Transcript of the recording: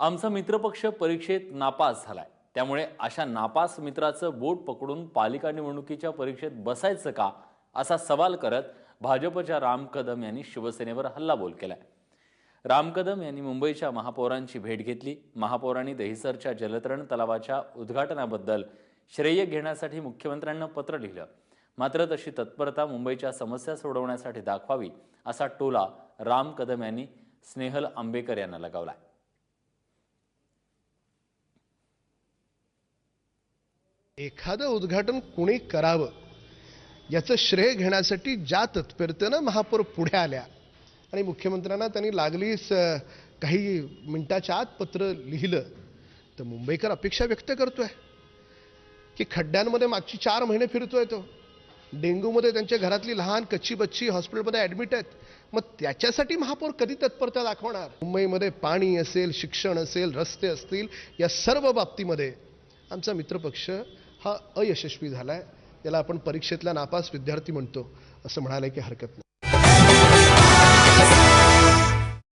आमचा मित्रपक्ष परीक्षेत नापास झालाय, त्यामुळे अशा नापास मित्राचं बोट पकडून पालिका निवडणुकीच्या परीक्षेत बसायचं का, असा सवाल करत भाजपच्या राम कदम यांनी शिवसेनेवर हल्लाबोल केलाय. राम कदम यांनी मुंबईच्या महापौरांची भेट घेतली. महापौरांनी दहिसरच्या जलतरण तलावाच्या उद्घाटनाबद्दल श्रेय घेण्यासाठी मुख्यमंत्र्यांना पत्र लिहिलं. मात्र तशी तत्परता मुंबईच्या समस्या सोडवण्यासाठी दाखवावी, असा टोला राम कदम यांनी स्नेहल आंबेकर यांना लगावलाय. एखादं उद्घाटन कोणी करावं याचं श्रेय घेण्यासाठी ज्या तत्परतेनं महापौर पुढे आल्या आणि मुख्यमंत्र्यांना त्यांनी लागलीच काही मिनिटाच्या आत पत्र लिहिलं, तर मुंबईकर अपेक्षा व्यक्त करतोय की खड्ड्यांमध्ये मागची 4 महिने फिरतोय तो. डेंग्यूमध्ये त्यांच्या घरातली लहान कच्ची बच्ची हॉस्पिटलमध्ये ॲडमिट आहेत. मग त्याच्यासाठी महापौर कधी तत्परता दाखवणार? मुंबईमध्ये पाणी असेल, शिक्षण असेल, रस्ते असतील, या सर्व बाबतीमध्ये आमचा मित्रपक्ष हा अयशस्वी झालाय. त्याला आपण परीक्षेतला नापास विद्यार्थी म्हणतो असं म्हणायला काही हरकत नाही.